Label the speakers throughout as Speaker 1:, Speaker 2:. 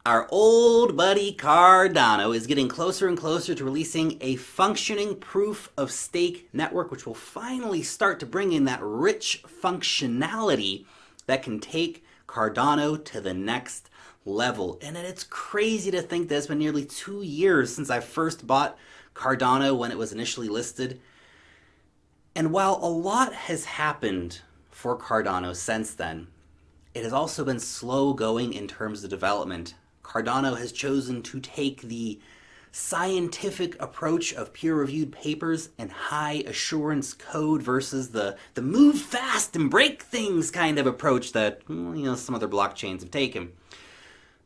Speaker 1: Our old buddy Cardano is getting closer and closer to releasing a functioning proof of stake network, which will finally start to bring in that rich functionality that can take Cardano to the next level. And it's crazy to think that it's been nearly 2 years since I first bought Cardano when it was initially listed. And while a lot has happened for Cardano since then, it has also been slow going in terms of development. Cardano has chosen to take the scientific approach of peer-reviewed papers and high assurance code versus the move fast and break things kind of approach that some other blockchains have taken.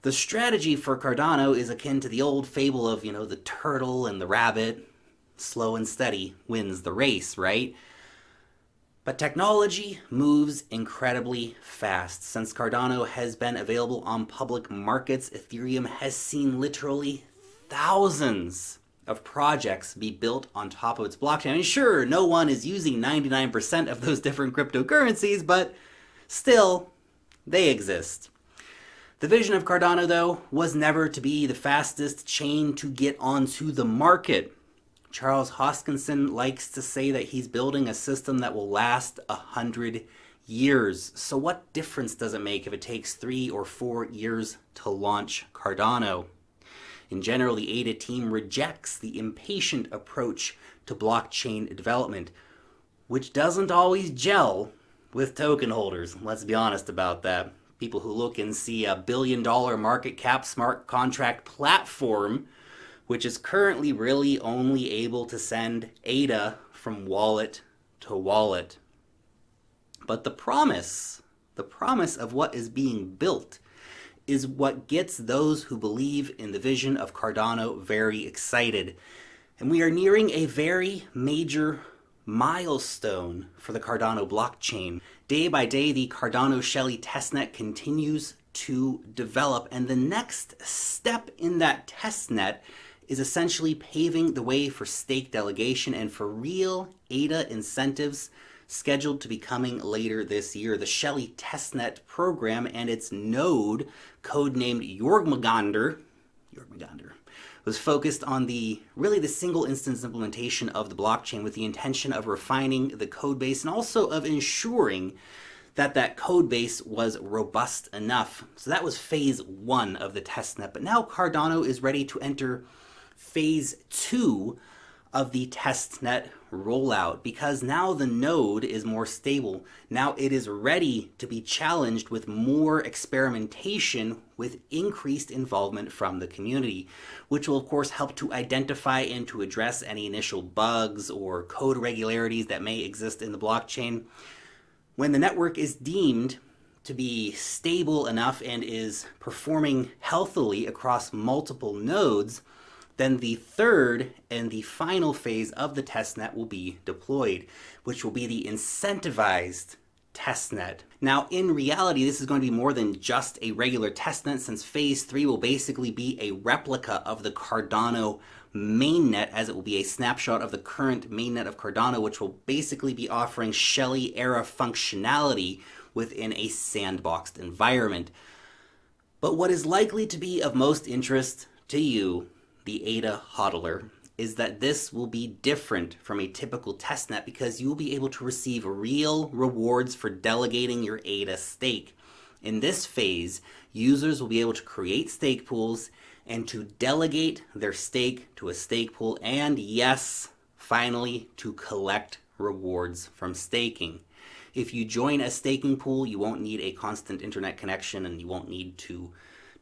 Speaker 1: The strategy for Cardano is akin to the old fable of the turtle and the rabbit. Slow and steady wins the race, right? But technology moves incredibly fast. Since Cardano has been available on public markets, Ethereum has seen literally thousands of projects be built on top of its blockchain. I mean, sure, no one is using 99% of those different cryptocurrencies, but still, they exist. The vision of Cardano, though, was never to be the fastest chain to get onto the market. Charles Hoskinson likes to say that he's building a system that will last 100 years. So what difference does it make if it takes 3 or 4 years to launch Cardano? In general, the ADA team rejects the impatient approach to blockchain development, which doesn't always gel with token holders. Let's be honest about that. People who look and see a billion-dollar market cap smart contract platform, which is currently really only able to send ADA from wallet to wallet. But the promise of what is being built is what gets those who believe in the vision of Cardano very excited. And we are nearing a very major milestone for the Cardano blockchain. Day by day, the Cardano Shelley testnet continues to develop, and the next step in that testnet is essentially paving the way for stake delegation and for real ADA incentives scheduled to be coming later this year. The Shelley testnet program and its node, codenamed Jormungandr, was focused on the single instance implementation of the blockchain with the intention of refining the code base and also of ensuring that code base was robust enough. So that was phase 1 of the testnet. But now Cardano is ready to enter phase 2 of the testnet rollout because now the node is more stable. Now it is ready to be challenged with more experimentation with increased involvement from the community, which will of course help to identify and to address any initial bugs or code irregularities that may exist in the blockchain. When the network is deemed to be stable enough and is performing healthily across multiple nodes, then the third and the final phase of the testnet will be deployed, which will be the incentivized testnet. Now, in reality, this is going to be more than just a regular testnet, since phase 3 will basically be a replica of the Cardano mainnet, as it will be a snapshot of the current mainnet of Cardano, which will basically be offering Shelley-era functionality within a sandboxed environment. But what is likely to be of most interest to you, the ADA hodler, is that this will be different from a typical testnet because you will be able to receive real rewards for delegating your ADA stake. In this phase, users will be able to create stake pools and to delegate their stake to a stake pool, and yes, finally, to collect rewards from staking. If you join a staking pool, you won't need a constant internet connection and you won't need to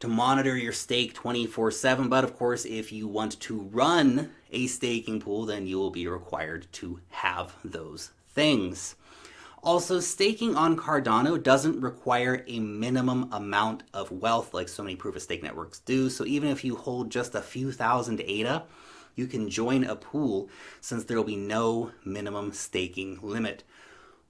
Speaker 1: monitor your stake 24/7, but of course if you want to run a staking pool, then you will be required to have those things. Also, staking on Cardano doesn't require a minimum amount of wealth like so many proof-of-stake networks do, so even if you hold just a few thousand ADA, you can join a pool since there will be no minimum staking limit.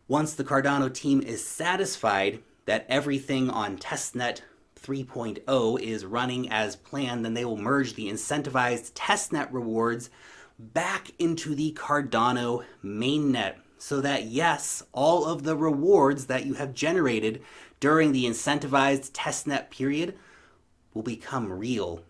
Speaker 1: Once the Cardano team is satisfied that everything on testnet 3.0 is running as planned, then they will merge the incentivized testnet rewards back into the Cardano mainnet, so that yes, all of the rewards that you have generated during the incentivized testnet period will become real.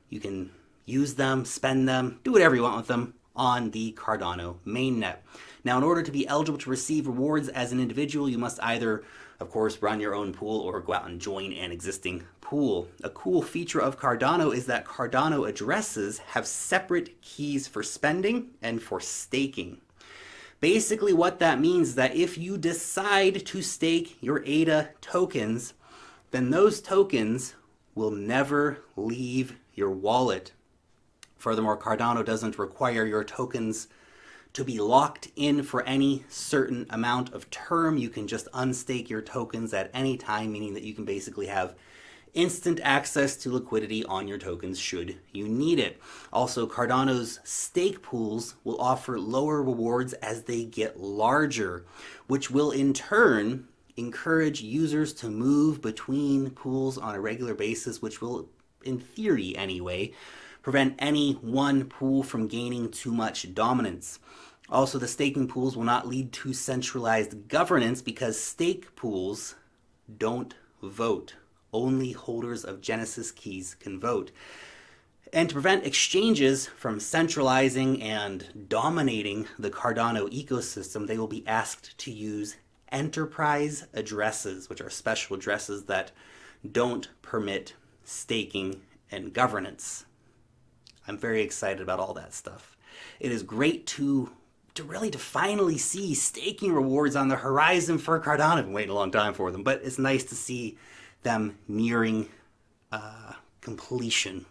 Speaker 1: You can use them, spend them, do whatever you want with them on the Cardano mainnet. Now, in order to be eligible to receive rewards as an individual, you must either, of course, run your own pool or go out and join an existing pool. A cool feature of Cardano is that Cardano addresses have separate keys for spending and for staking. Basically, what that means is that if you decide to stake your ADA tokens, then those tokens will never leave your wallet. Furthermore, Cardano doesn't require your tokens to be locked in for any certain amount of term. You can just unstake your tokens at any time, meaning that you can basically have instant access to liquidity on your tokens should you need it. Also, Cardano's stake pools will offer lower rewards as they get larger, which will in turn encourage users to move between pools on a regular basis, which will, in theory anyway, prevent any one pool from gaining too much dominance. Also, the staking pools will not lead to centralized governance because stake pools don't vote. Only holders of Genesis keys can vote. And to prevent exchanges from centralizing and dominating the Cardano ecosystem, they will be asked to use enterprise addresses, which are special addresses that don't permit staking and governance. I'm very excited about all that stuff. It is great to finally see staking rewards on the horizon for Cardano. I've been waiting a long time for them, but it's nice to see them nearing completion.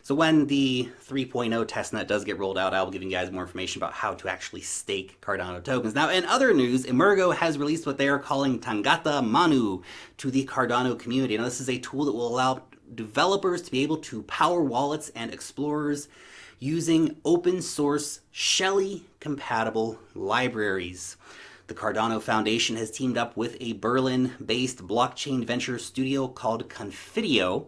Speaker 1: So when the 3.0 testnet does get rolled out, I will give you guys more information about how to actually stake Cardano tokens. Now, in other news, Emergo has released what they are calling Tangata Manu to the Cardano community. Now, this is a tool that will allow developers to be able to power wallets and explorers using open source Shelley compatible libraries. The Cardano Foundation has teamed up with a Berlin-based blockchain venture studio called Confideo.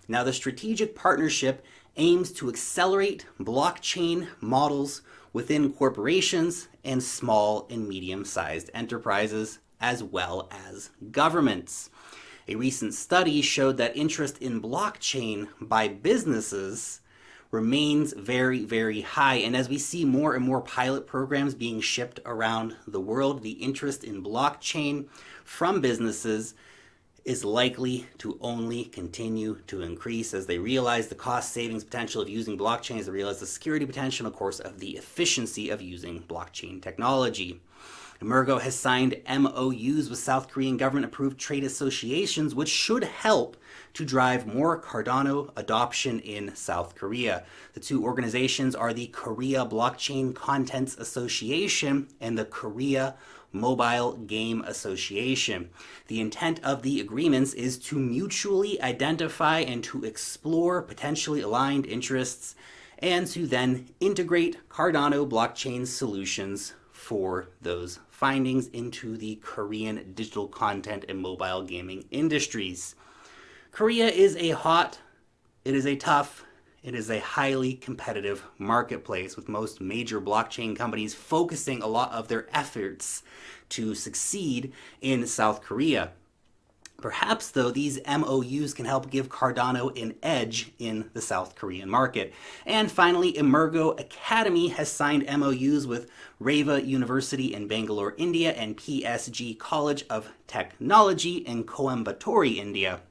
Speaker 1: Now, the strategic partnership aims to accelerate blockchain models within corporations and small and medium-sized enterprises, as well as governments. A recent study showed that interest in blockchain by businesses remains very, very high. And as we see more and more pilot programs being shipped around the world, the interest in blockchain from businesses is likely to only continue to increase as they realize the cost savings potential of using blockchain, as they realize the security potential, of course, of the efficiency of using blockchain technology. Emergo has signed MOUs with South Korean government-approved trade associations, which should help to drive more Cardano adoption in South Korea. The two organizations are the Korea Blockchain Contents Association and the Korea Mobile Game Association. The intent of the agreements is to mutually identify and to explore potentially aligned interests and to then integrate Cardano blockchain solutions for those findings into the Korean digital content and mobile gaming industries. Korea is a hot, it is a tough, it is a highly competitive marketplace, with most major blockchain companies focusing a lot of their efforts to succeed in South Korea. Perhaps, though, these MOUs can help give Cardano an edge in the South Korean market. And finally, Emergo Academy has signed MOUs with Reva University in Bangalore, India, and PSG College of Technology in Coimbatore, India.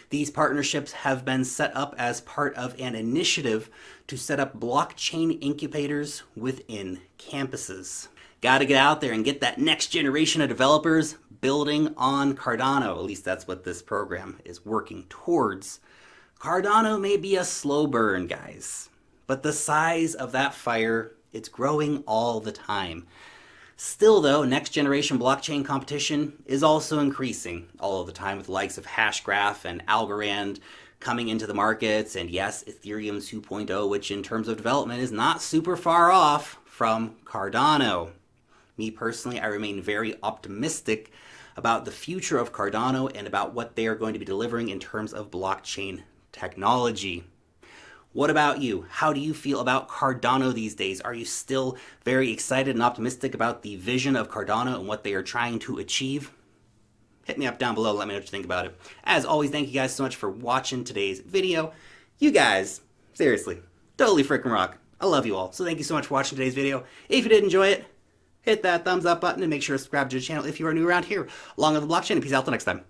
Speaker 1: These partnerships have been set up as part of an initiative to set up blockchain incubators within campuses. Got to get out there and get that next generation of developers building on Cardano. At least that's what this program is working towards. Cardano may be a slow burn, guys, but the size of that fire, it's growing all the time. Still, though, next generation blockchain competition is also increasing all of the time, with the likes of Hashgraph and Algorand coming into the markets, and yes, Ethereum 2.0, which in terms of development is not super far off from Cardano. Me personally, I remain very optimistic about the future of Cardano and about what they are going to be delivering in terms of blockchain technology. What about you? How do you feel about Cardano these days? Are you still very excited and optimistic about the vision of Cardano and what they are trying to achieve? hit me up down below. Let me know what you think about it. As always, thank you guys so much for watching today's video. You guys, seriously, totally freaking rock. I love you all. So thank you so much for watching today's video. If you did enjoy it, hit that thumbs up button and make sure to subscribe to the channel if you are new around here. Along with the blockchain, and peace out till next time.